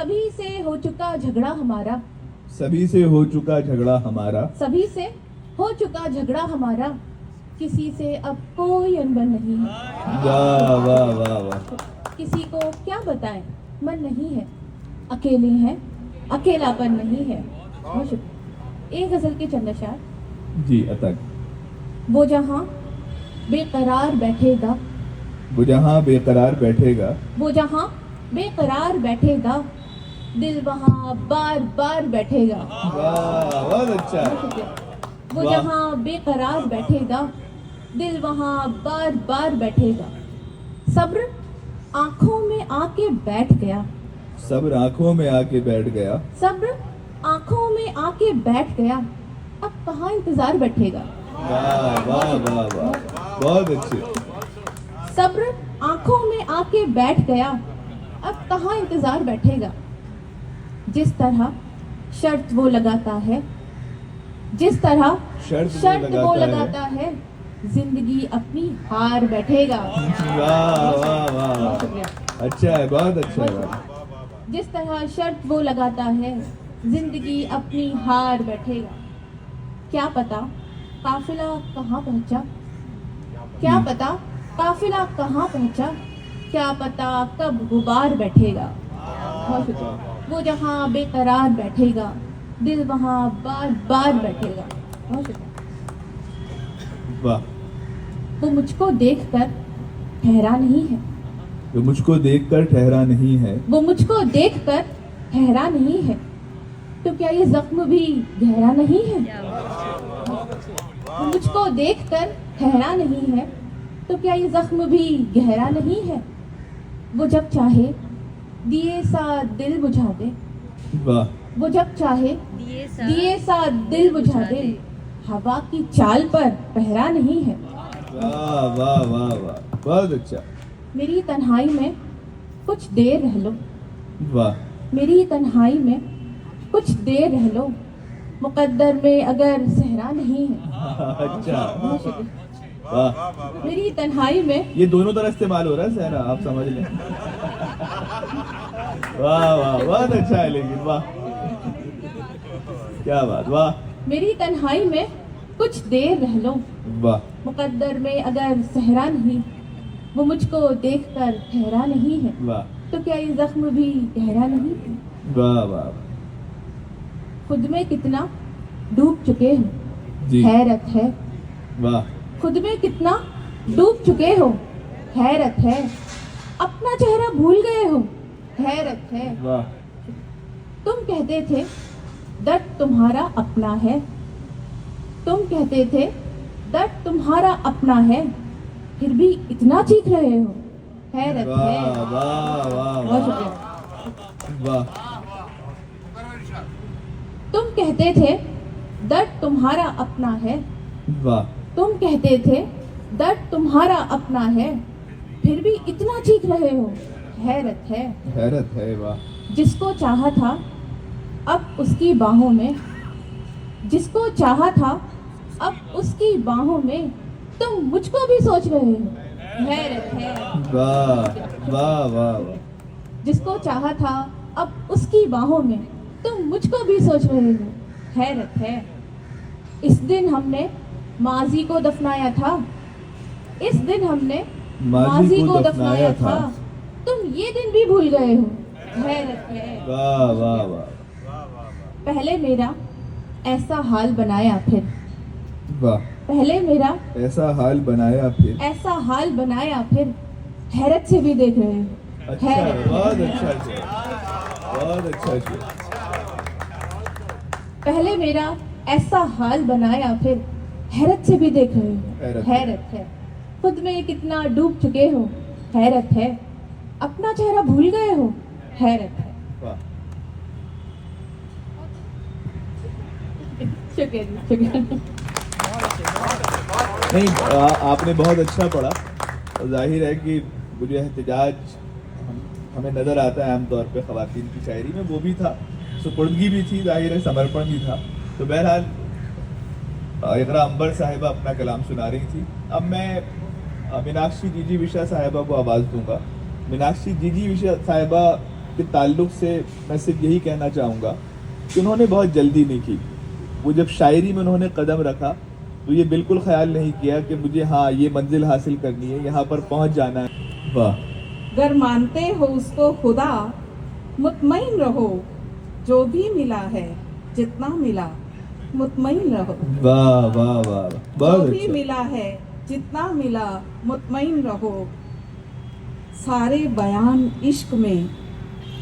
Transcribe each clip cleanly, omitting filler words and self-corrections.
सभी से हो चुका झगड़ा हमारा, सभी से हो चुका झगड़ा हमारा, सभी से हो चुका झगड़ा हमारा, किसी से अब कोई अनबन नहीं है। वाह वाह वाह वाह, किसी को क्या बताएं, मन नहीं है, अकेले हैं, अकेलापन नहीं है। बहुत शुक्रिया। एक गजल के चंद अशार। जी अतक। वो जहां बेकरार बैठेगा, वो जहाँ बेकरार बैठेगा, वो जहां बेकरार बैठेगा, दिल वहां बार बार बैठेगा। वाह बहुत अच्छा। बहुत शुक्रिया। वो वाह। जहां बेकरार बैठेगा, दिल वहां बार बार बैठेगा। सब्र आंखों में आके बैठ गया, सब्र आंखों में आके बैठ गया, सब्र आंखों में आके बैठ गया, अब कहाँ इंतजार बैठेगा। वाह वाह वाह वाह, बहुत अच्छे। सब्र आंखों में आके बैठ गया, अब कहाँ इंतजार बैठेगा। जिस तरह शर्त वो लगाता है, जिस तरह शर्त वो वो लगाता लगाता है, जिंदगी अपनी हार बैठेगा। वाह वाह वाह बहुत वाह, शुक्रिया। अच्छा है, बहुत अच्छा है वाह। जिस तरह शर्त वो लगाता है, जिंदगी अपनी हार बैठेगा। क्या पता काफिला कहाँ पहुंचा, क्या पता काफिला कहाँ पहुंचा, क्या पता कब गुबार बैठेगा। बहुत शुक्रिया। वो जहाँ बेकरार बैठेगा, दिल वहाँ बार बार बैठेगा। बहुत शुक्रिया। वाह। वो मुझको देखकर ठहरा नहीं है, तो मुझको देखकर ठहरा नहीं है, वो मुझको देखकर ठहरा नहीं है, तो क्या ये जख्म भी गहरा नहीं है। वो मुझको देखकर ठहरा नहीं है, तो क्या ये जख्म भी गहरा नहीं है। वो जब चाहे दिए सा दिल बुझा दे, वाह वो जब चाहे दिए सा दिल बुझा दे, हवा की चाल पर पहरा नहीं है। वाह वाह वाह वाह, बहुत अच्छा। मेरी तन्हाई में कुछ देर रह लो, वाह मेरी तन्हाई में कुछ देर रह लो, मुकद्दर में अगर सहरा नहीं है। अच्छा, बहुत शुक्रिया। वाह। मेरी तन्हाई में ये दोनों तरह इस्तेमाल हो रहा है सहरा, आप समझ लें। वाह वाह, बहुत अच्छा है, लेकिन वाह, क्या बात, वाह मेरी तन्हाई में कुछ देर रह लो, वाह मुकद्दर में अगर सहरा नहीं, वो मुझको देखकर ठहरा नहीं है, वाह तो क्या ये जख्म भी गहरा नहीं है। वाह वाह, खुद में कितना डूब चुके हो, जी हैरत है। वाह खुद में कितना डूब चुके हो, हैरत है। अपना चेहरा भूल गए हो, हैरत है। वाह, तुम कहते थे दर्द तुम्हारा अपना है, तुम कहते थे दर्द तुम्हारा अपना है, फिर भी इतना चीख रहे हो, हैरत वाह है। वाह वाह बहुत वाह शुक्रिया। वाह, तुम कहते थे दर्द तुम्हारा अपना है, वाह तुम कहते थे दर्द तुम्हारा अपना है, फिर भी इतना चीख रहे हो, हैरत है। हैरत है, वाह जिसको चाहा था अब उसकी बाहों में, जिसको चाहा था अब उसकी बाहों में, तुम मुझको भी सोच रहे हो, हैरत है। वाह वाह वाह वाह, जिसको चाहा था अब उसकी बाहों में, तुम मुझको भी सोच रहे हो, हैरत है। इस दिन हमने माजी को दफनाया था, इस दिन हमने माजी को दफनाया था, तुम ये दिन भी भूल गए हो, हैरत है। वाह वाह वाह पहले मेरा ऐसा हाल बनाया फिर, वाह, पहले मेरा ऐसा हाल बनाया फिर, ऐसा हाल बनाया फिर, हैरत से भी देख रहे हो, अच्छा, हैरत बहुत है। अच्छा किया, बहुत अच्छा किया, पहले मेरा ऐसा हाल बनाया फिर, हैरत से भी देख रहे हो, हैरत। हैरत है। खुद में कितना डूब चुके हो, हैरत है। अपना चेहरा भूल गए हो, हैरत है। वाह शुक्रिया जी, शुक्रिया। नहीं, आपने बहुत अच्छा पढ़ा, और जाहिर है कि वो जो एहतजाज हमें नज़र आता है आमतौर पे ख़वातीन की शायरी में, वो भी था, सुपुर्दगी भी थी, जाहिर है समर्पण भी था। तो बहरहाल इकरा अंबर साहिबा अपना कलाम सुना रही थी। अब मैं मीनाक्षी जीजी विशा साहिबा को आवाज़ दूंगा। मीनाक्षी जीजी विशा साहिबा के ताल्लुक से मैं सिर्फ यही कहना चाहूँगा कि उन्होंने बहुत जल्दी नहीं की। वो जब शायरी में उन्होंने कदम रखा तो ये बिल्कुल ख्याल नहीं किया कि मुझे हाँ ये मंजिल हासिल करनी है, यहाँ पर पहुँच जाना है। वाह, गर मानते हो उसको खुदा, मुतमईन रहो, जो भी मिला है जितना मिला मुतमईन रहो। वाह वाह वाह, जो बहुत भी अच्छा। मिला है जितना मिला मुतमईन रहो। सारे बयान इश्क में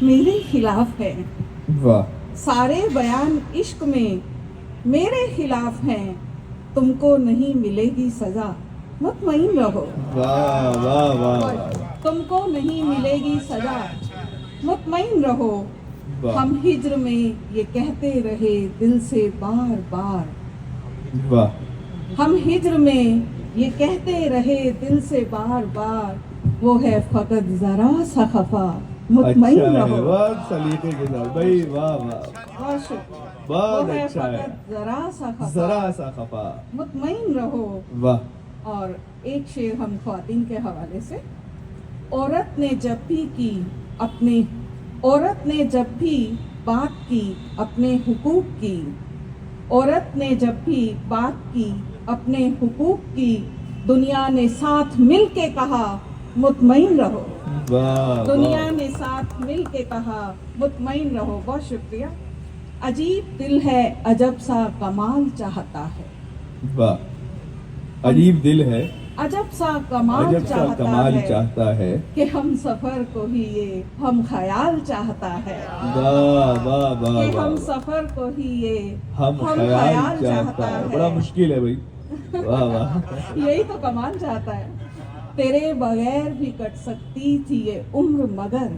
मेरे खिलाफ है, वाह सारे बयान इश्क में मेरे खिलाफ हैं। तुमको नहीं मिलेगी सजा, मुतमईन रहो। वाह वाह वाह वाह तुमको नहीं मिलेगी सजा, मुतमईन रहो। वाह हम हिज्र में ये कहते रहे दिल से बार बार, वाह। हम हिज्र में ये कहते रहे दिल से बार बार। वो है फकत जरा सा खफा, मुतमईन अच्छा है, रहो। बहुत सलीके के साथ भाई, वाह वाह, बहुत शुक्रिया। बहुत वो है अच्छा है। फकत जरा सा खफा, जरा सा खफा, मुतमईन रहो। वाह। और एक शेर हम ख्वातीन के हवाले से। औरत ने जब भी की अपने, औरत ने जब भी बात की अपने हुकूक की, औरत ने जब भी बात की अपने हुकूक की, दुनिया ने साथ मिल के कहा मुतमईन रहो। वाह दुनिया वाह, ने साथ मिल के कहा मुतमईन रहो। बहुत शुक्रिया। अजीब दिल है अजब सा कमाल चाहता है, वाह। अजीब दिल है, अजब सा कमाल अजब सा चाहता कमाल है चाहता है। कि हम सफर को ही ये हम ख्याल चाहता है, वाह वाह वाह कि हम वाह, सफर को ही ये हम ख्याल चाहता है। बड़ा मुश्किल है भाई, वाह वाह। यही तो कमाल चाहता है। तेरे बगैर भी कट सकती थी ये उम्र मगर,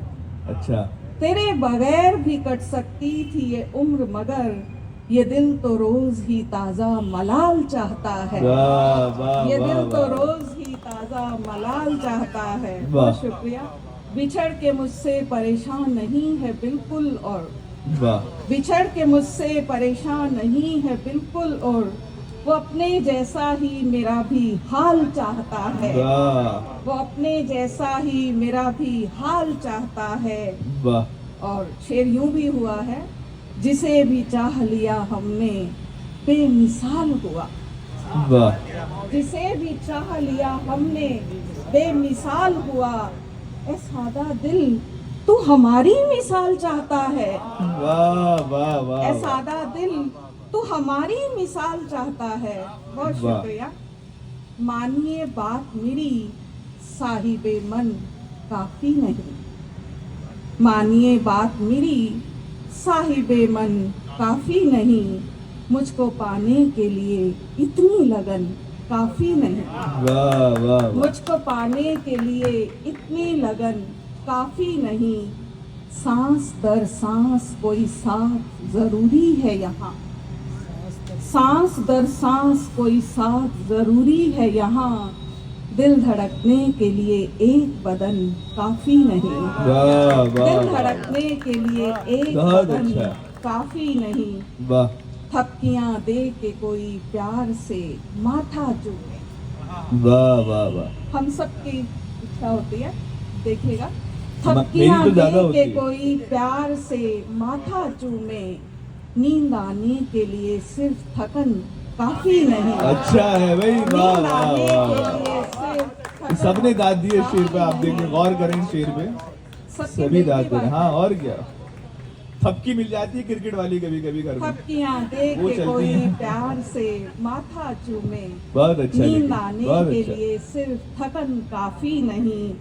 अच्छा, तेरे बगैर भी कट सकती थी ये उम्र मगर, ये दिल तो रोज ही ताजा मलाल चाहता है। वाह वाह ये वाह दिल तो वाह, रोज ही ताजा मलाल चाहता है। वाह। बहुत शुक्रिया। बिछड़ के मुझसे परेशान नहीं है बिल्कुल, और वाह बिछड़ के मुझसे परेशान नहीं है बिल्कुल, और वो अपने जैसा ही मेरा भी हाल चाहता है। वाह वो अपने जैसा ही मेरा भी हाल चाहता है। वाह, और शेर यूं भी हुआ है, जिसे भी चाह लिया हमने बेमिसाल हुआ, वाह जिसे भी चाह लिया हमने बेमिसाल हुआ। ए सादा दिल तू हमारी मिसाल चाहता है, वाह वाह वाह, ए सादा दिल तू हमारी मिसाल चाहता है। बहुत वाह। शुक्रिया। मानिए बात मेरी साहिबे मन काफी नहीं, मानिए बात मेरी साहिबे मन काफी नहीं, मुझको पाने के लिए इतनी लगन काफी नहीं, वाह वाह वाह, मुझको पाने के लिए इतनी लगन काफी नहीं। सांस दर सांस कोई साथ जरूरी है यहाँ, सांस दर सांस कोई साथ जरूरी है यहाँ, दिल धड़कने के लिए एक बदन काफी नहीं, वाह दिल वाह, धड़कने के लिए एक बहुत बदन अच्छा। काफी नहीं। वाह थपकियां दे के कोई प्यार से माथा चूमे, वाह वाह वाह, हम सबकी इच्छा होती है, देखिएगा। मेरी थपकियां तो दे ज्यादा होती के है। कोई प्यार से माथा चूमे, नींद आने के लिए सिर्फ थकन काफी नहीं, अच्छा है भाई, वाह नींद वाह आने वाह के वाह। लिए सिर्फ थकन सबने दाद दी है शेर पे, आप काफी देखें, नहीं। गौर करें इस शेर पे, सबकी सभी दिल की दाद दे रहे हैं। बात हाँ है। और क्या, थपकी मिल जाती है क्रिकेट वाली कभी कभी घर में, थपकियां दे वो के चलती कोई हैं। प्यार से माथा चूमे, बहुत अच्छा, नींद लेकिन आने बहुत के अच्छा, लिए सिर्फ थकन काफी नहीं,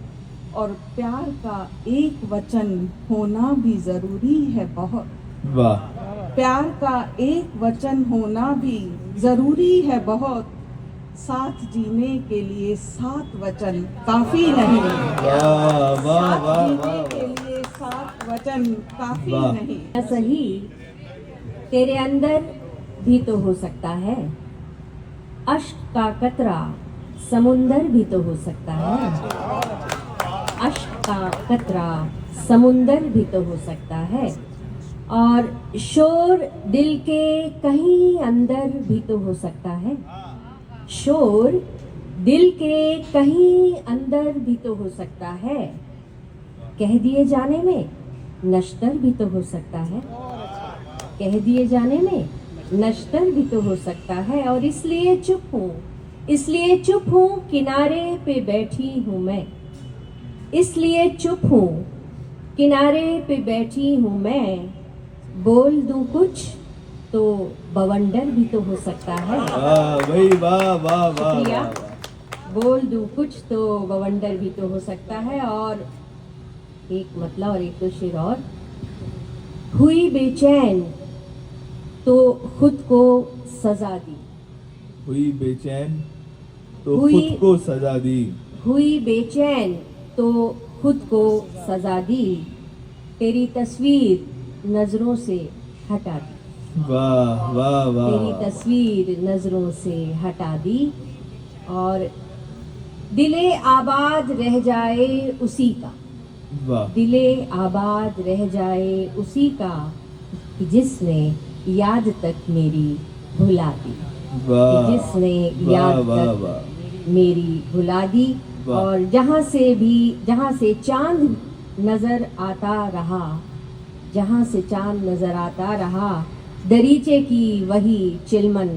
और प्यार का एक वचन होना भी जरूरी है बहुत, वाह प्यार का एक वचन होना भी जरूरी है बहुत, साथ जीने के लिए 7 वचन काफी नहीं, वाह वाह साथ वाह जीने वाह, के लिए 7 वचन काफी वाह। नहीं। सही तेरे अंदर भी तो हो सकता है, अश्क का कतरा समुंदर भी तो हो सकता है, अश्क का कतरा समुंदर भी तो हो सकता है, और शोर दिल के कहीं अंदर भी तो हो सकता है, शोर दिल के कहीं अंदर भी तो हो सकता है, कह दिए जाने में नश्तर भी तो हो सकता है, कह दिए जाने में नश्तर भी तो हो सकता है। और इसलिए चुप हूँ, इसलिए चुप हूँ, किनारे पे बैठी हूँ मैं, इसलिए चुप हूँ, किनारे पे बैठी हूँ मैं। बोल दूँ कुछ तो बवंडर भी तो हो सकता है। वाह भाई वाह वाह वाह शुक्रिया। वाह वाह। बोल दूँ कुछ तो बवंडर भी तो हो सकता है। और एक मतलब और एक तो शेर और। हुई बेचैन तो खुद को सजा दी, हुई बेचैन तो हुई- खुद को सजा दी। हुई बेचैन तो खुद को सजा दी, तेरी तस्वीर नजरों से हटा दी, वाह वाह वाह तेरी वाह। तस्वीर नजरों से हटा दी। और दिले आबाद रह जाए उसी का, वाह दिले आबाद रह जाए उसी का, कि जिसने याद तक मेरी भुला दी, कि वाह जिसने वाह याद वाह तक वाह। मेरी भुला दी। वाह। और जहाँ से चांद नजर आता रहा, जहाँ से चांद नजर आता रहा, दरीचे की वही चिलमन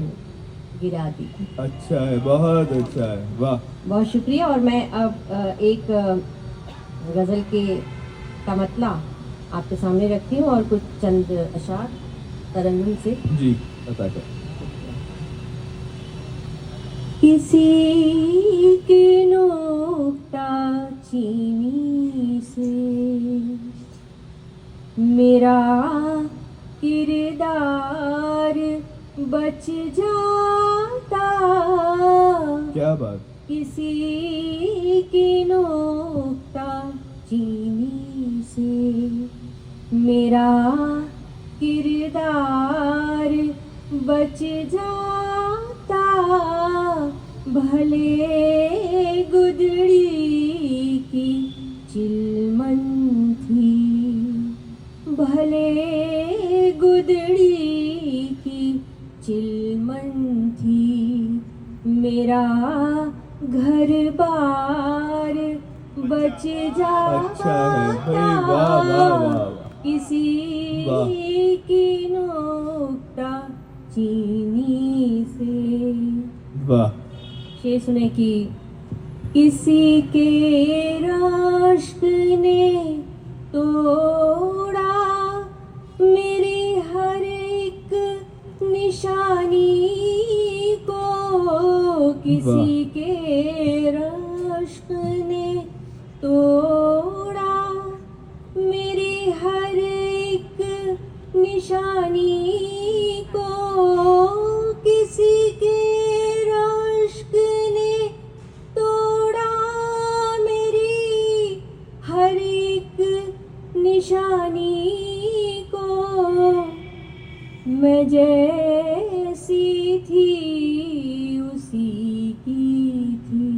गिरा दी। अच्छा है, बहुत अच्छा है, वाह। बहुत शुक्रिया। और मैं अब एक गज़ल के का मतला आपके सामने रखती हूँ और कुछ चंद अशार तरन्नुम से। जी बता कर। किसी की नुक्ता चीनी से मेरा किरदार बच जाता, क्या बात। किसी की नुक्ता चीनी से मेरा किरदार बच जाता, भले गुदड़ी की चिलमन थी, भले गुदड़ी की चिलमन थी, मेरा घर बार बच जाता। अच्छा है भाई, वाह वाह वाह वाह। किसी वाह। की नुक्ता चीनी से। वाह। शेर सुने कि किसी के रश्क ने तोड़ा मेरी हर एक निशानी को, किसी के रश्क ने तोड़ा मेरी हर एक निशानी को, किसी के रश्क ने तोड़ा मेरी हर एक निशानी को, मैं जैसी थी उसी की थी,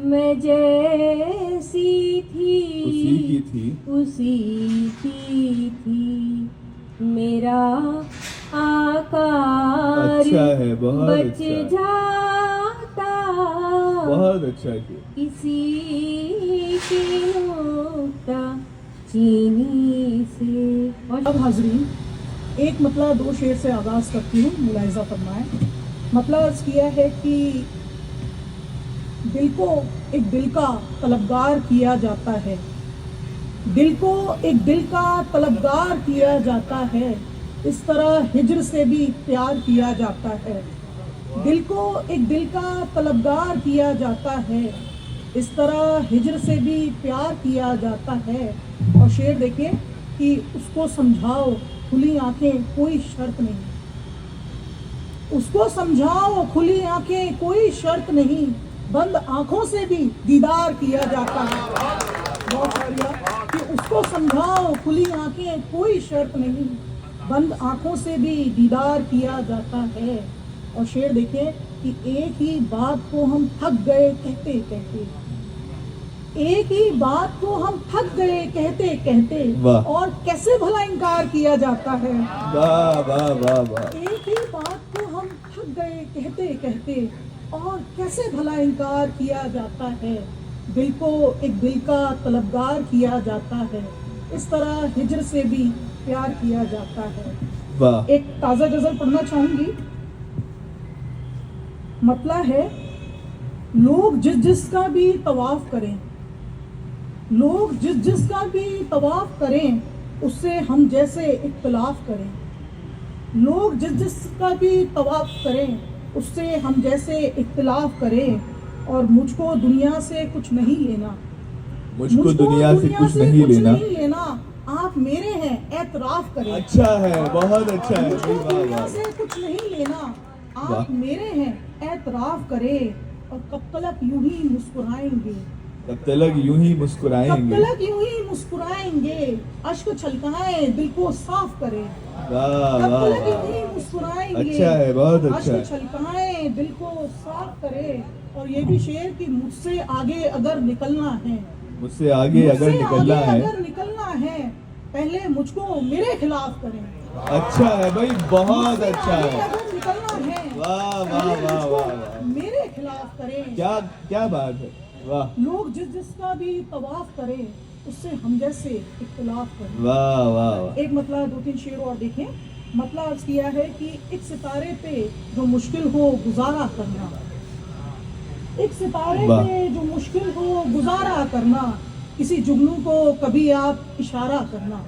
मैं जैसी थी उसी की थी। उसी की थी, मेरा आकार अच्छा है, बहुत बच अच्छा है। जाता, बहुत अच्छा किया। किसी की नुक्ता चीनी से। अब हाजरीन, एक मतलब दो शेर से आगाज़ करती हूँ, मुलाहिजा फरमाएं। मतलब अर्ज़ किया है कि दिल को एक दिल का तलबगार किया जाता है, दिल को एक दिल का तलबगार किया जाता है, इस तरह हिज्र से भी प्यार किया जाता है। दिल को एक दिल का तलबगार किया जाता है, इस तरह हिज्र से भी प्यार किया जाता है। और शेर देखिए कि उसको समझाओ खुली आंखें कोई शर्त नहीं, उसको समझाओ खुली आंखें कोई शर्त नहीं, बंद आंखों से भी दीदार किया जाता है। बहुत शुक्रिया। कि उसको समझाओ खुली आंखें कोई शर्त नहीं, बंद आंखों से भी दीदार किया जाता है। और शेर देखिए कि एक ही बात को हम थक गए कहते कहते, एक ही बात को हम थक गए कहते कहते, वाह। और कैसे भला इनकार किया जाता है। वाह वाह वाह वाह। एक ही बात को हम थक गए कहते कहते, और कैसे भला इनकार किया जाता है। दिल को एक दिल का तलबगार किया जाता है, इस तरह हिज्र से भी प्यार किया जाता है। वाह एक ताज़ा गजल पढ़ना चाहूंगी। मतलब है, लोग जिस जिसका भी तवाफ करें, लोग जिस जिसका भी तवाफ करें, उससे हम जैसे इख्तिलाफ करें। लोग जिस जिसका भी तवाफ करें, उससे हम जैसे इख्तिलाफ करें। और मुझको दुनिया से कुछ नहीं लेना, मुझको दुनिया से कुछ नहीं लेना, आप मेरे हैं एतराफ करें। अच्छा है, बहुत अच्छा है। मुझको वाह दुनिया वाह से कुछ नहीं लेना, वाह। आप मेरे हैं एतराफ करें। और कब तलक यूं ही मुस्कुराएंगे, तब तलक यूं ही कब मुस्कुराएंगे। तलक यूं ही मुस्कुराएंगे, अश्क छलकाएं दिल को साफ करें। वाह कब वाह तलक यूं वाह ही मुस्कुराएंगे, अच्छा है, बहुत अच्छा अश्क है। छलकाएं दिल को साफ करें। और ये भी शेर कि मुझसे आगे अगर निकलना है, मुझसे आगे अगर मुझसे निकलना आगे है। अगर निकलना है, पहले मुझको मेरे खिलाफ करें। अच्छा है भाई, बहुत मुझसे अच्छा आगे है। अगर निकलना है, वाह वाह पहले वाह मुझको वाह वाह, मेरे खिलाफ करें। क्या क्या बात है। वाह लोग जिस जिसका भी तवाफ करें, उससे हम जैसे इख्तिलाफ करें। वाह वाह वाह। एक मतलब 2-3 शेर और देखें। मतलब अर्ज किया है कि एक सितारे पे जो मुश्किल हो गुजारा करना, एक सितारे वाह। पे जो मुश्किल हो गुजारा करना, किसी जुगनू को कभी आप इशारा करना।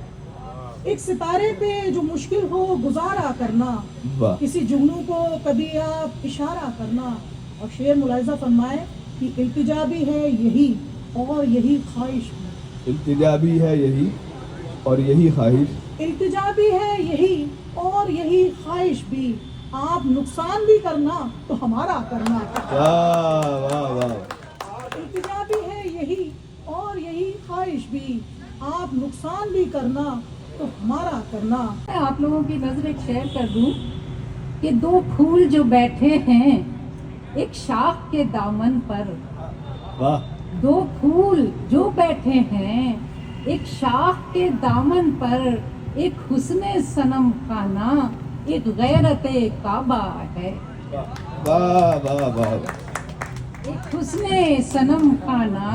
एक सितारे पे जो मुश्किल हो गुजारा करना, वाह किसी जुगनू को कभी आप इशारा करना। और शेर मुलाहिजा फरमाए कि इल्तिजा भी है यही और यही ख्वाहिश भी। इल्तिजा भी है यही और यही ख्वाहिश। इल्तिजा भी है यही और यही ख्वाहिश भी, आप नुकसान भी करना तो हमारा करना। वाह वाह वाह। इल्तिजा भी है यही और यही ख्वाहिश भी, आप नुकसान भी करना तो हमारा करना। मैं आप लोगों की नजर एक शेयर कर दूं कि दो फूल जो बैठे हैं एक शाख के दामन पर, वाह दो फूल जो बैठे हैं एक शाख के दामन पर, एक हुस्ने सनम खाना एक गैरते काबा है। वाह वाह वाह। एक हुस्ने सनम खाना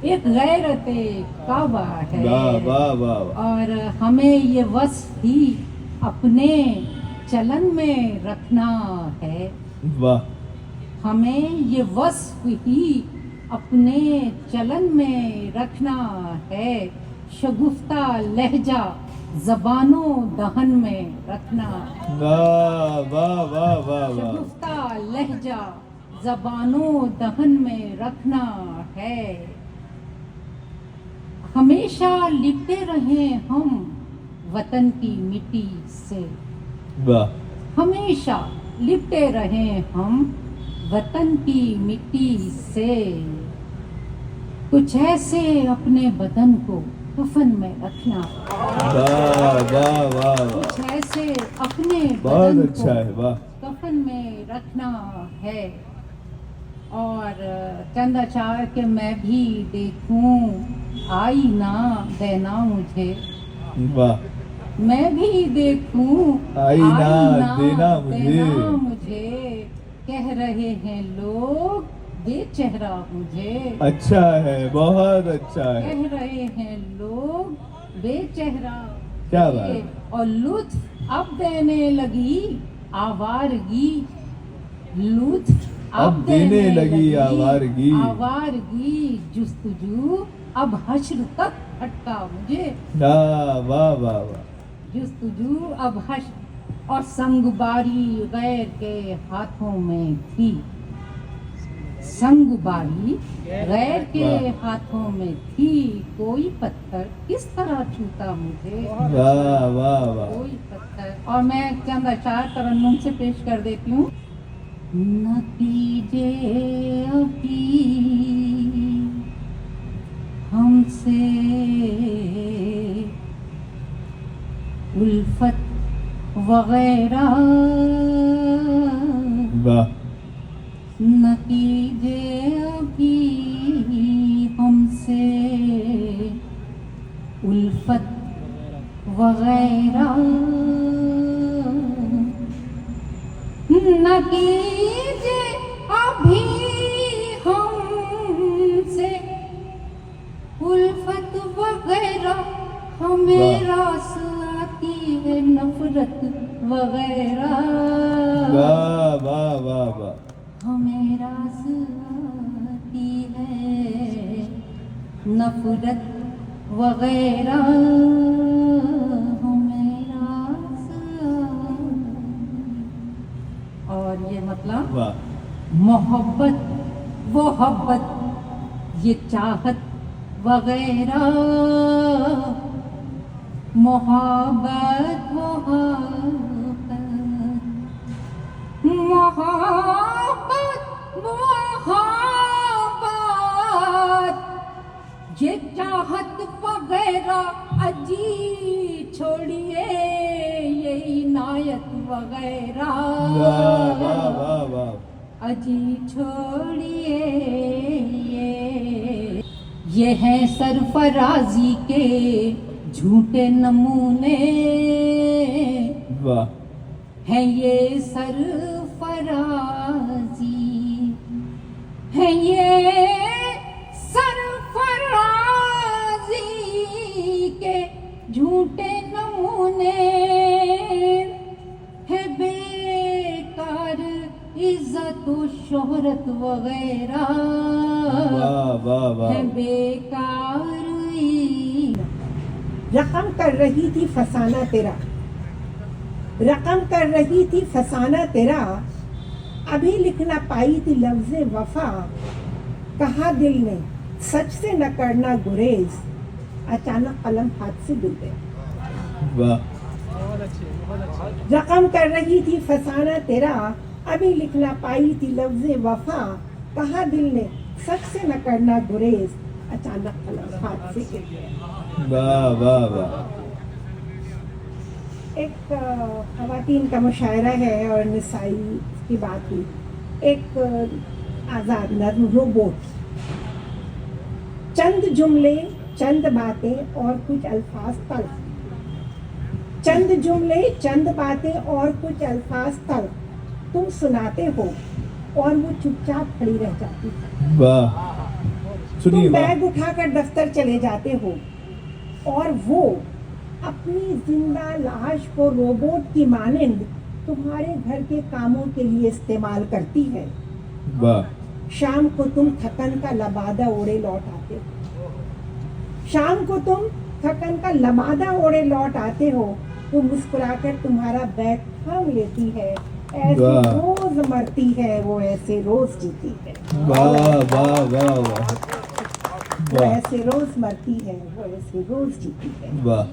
एक गैरते काबा है। वाह वाह वाह। और हमें ये वस्फ ही अपने चलन में रखना है। वाह हमें ये वस्फ ही अपने चलन में रखना है। शगुफ्ता लहजा ज़बानों दहन में रखना। वाह वाह वाह वाह वाह। शगुफ्ता लहजा ज़बानों दहन में रखना है। हमेशा लिपटे रहें हम वतन की मिट्टी से। वाह हमेशा लिपटे रहें हम वतन की मिट्टी से। कुछ ऐसे अपने बदन को कफन में रखना। वाह वाह वाह। कुछ ऐसे अपने बहुत बदन अच्छा है। को वाह कफन में रखना है। और चंद अचार के मैं भी देखूं आईना देना मुझे। वाह। मैं भी देखूं आईना देना मुझे। मुझे। कह रहे हैं लोग बेचेहरा मुझे। अच्छा है, बहुत अच्छा है। कह रहे हैं लोग बेचेहरा। क्या बात है। और लुत्फ अब देने लगी आवारगी। लुत्फ अब देने लगी आवारगी। आवारगी जुस्तजू अब हश्र तक फटका मुझे। वाह वाह वाह वाह। जुस्तजू अब हश्र और संगबारी गैर के हाथों में थी। संगबारी गैर के वाह। हाथों में थी। कोई पत्थर किस तरह छूता मुझे। वाह वाह वाह। कोई पत्थर। और मैं चंद अशार तरन्नुम से पेश कर देती हूँ। नतीजे अभी हमसे उल्फत वगैरह। वाह। नतीजे अभी हमसे उल्फत वगैरह। नतीजे अभी हमसे उल्फत वगैरह। हमें रास आती है नफरत वगैरह, वाह वाह वाह वाह। हमें रास आती है नफरत वगैरह, हमें रास और ये मतलब वाह मोहब्बत वो हब्बत ये चाहत वगैरह, मोहब्बत मोहब्बत मोहब्बत मोहब्बत ये चाहत वगैरह अजी छोड़िए ये इनायत वगैरह, वाह वाह वाह वाह। अजी छोड़िए ये हैं सरफराजी के झूठे नमूने, वाह हैं ये सरफराजी, हैं ये सरफराजी के झूठे नमूने, है बेकार इज्जत व शोहरत वगैरह, वाह वाह वाह। है बेकार रकम कर रही थी फसाना तेरा, रकम कर रही थी फसाना तेरा, अभी लिख ना पाई थी लफ्ज़े वफा, कहा दिल ने सच से न करना गुरेज, अचानक कलम हाथ से गिर गया। वाह रकम कर रही थी फसाना तेरा, अभी लिख ना पाई थी लफ्ज़े वफा, कहा दिल ने सच से न करना गुरेज, अचानक कलम हाथ से गिर गया। वाह वाह वाह। एक ख़वातीन का मुशायरा है और निसाई की बात हुई। एक आज़ाद नज़्म रोबोट, चंद जुमले चंद बातें और कुछ अल्फाज तल्ख, चंद जुमले चंद बातें और कुछ अल्फाज तल्ख, तुम सुनाते हो और वो चुपचाप खड़ी रह जाती है। वाह सुनिए तुम वाह। बैग उठाकर दफ्तर चले जाते हो और वो अपनी जिंदा लाश को रोबोट की मानिंद तुम्हारे घर के कामों के लिए इस्तेमाल करती है। वाह शाम को तुम थकन का लबादा ओढ़े लौट आते हो, शाम को तुम थकन का लबादा ओढ़े लौट आते हो, वो मुस्कुराकर तुम्हारा बैग थाम लेती है, ऐसे वाह। रोज मरती है वो, ऐसे रोज जीती है। वाह वाह वाह वाह वो वाह ऐसे रोज मरती है, वो ऐसे रोज जीती है। वाह।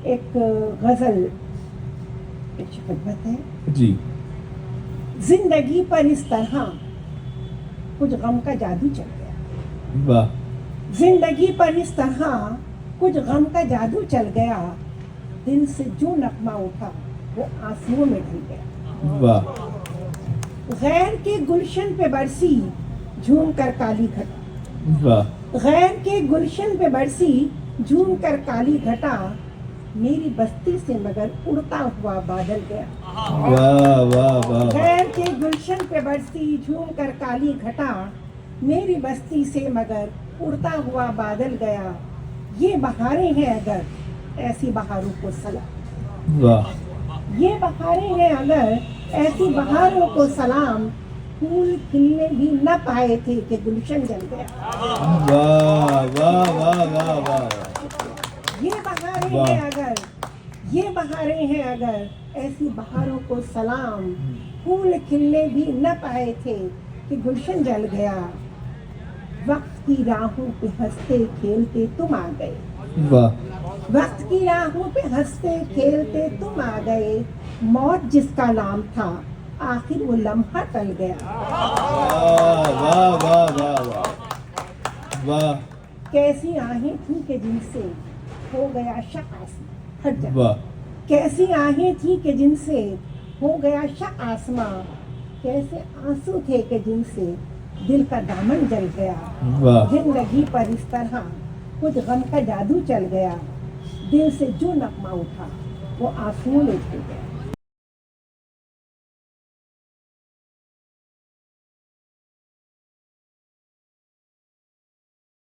एक गजल एक खिदमत है। जी जिंदगी पर इस तरह कुछ गम का जादू चल गया, वाह जिंदगी पर इस तरह कुछ गम का जादू चल गया, दिल से जो नगमा उठा वो आंसुओं में ढल गया। वाह गैर के गुलशन पे बरसी झूम कर काली घटा, वाह गैर के गुलशन पे बरसी झूम कर काली घटा, मेरी बस्ती से मगर उड़ता हुआ बादल गया। वाह वाह वाह। गैर के गुलशन पे बरसी झूम कर काली घटा, मेरी बस्ती से मगर उड़ता हुआ बादल गया, ये बहारें हैं अगर ऐसी बहारों को सलाम, वाह ये बहारें हैं अगर ऐसी बहारों को सलाम, फूल खिलने भी न पाए थे कि गुलशन जल गया। वाह वाह वाह वाह वाह। ये बहारें वाह। हैं अगर, ये बहारें हैं अगर ऐसी बहारों को सलाम, फूल खिलने भी न पाए थे कि गुलशन जल गया, वक्त की राहों पे हंसते खेलते तुम आ गए, वाह वक्त की राहों पे हंसते खेलते तुम आ गए, मौत जिसका नाम था आखिर वो लम्हा टल गया। वाह वाह वाह वाह वाह। कैसी आहें थी कि जिनसे हो गया शक आसमां, हट जा। वाह कैसी आहें थी कि जिनसे हो गया शक आसमां, कैसे आंसू थे कि जिनसे दिल का दामन जल गया। वाह जिंदगी पर इस तरह कुछ गम का जादू चल गया, दिल से जो नगमा उठा वो आंसुओं में ढल गया।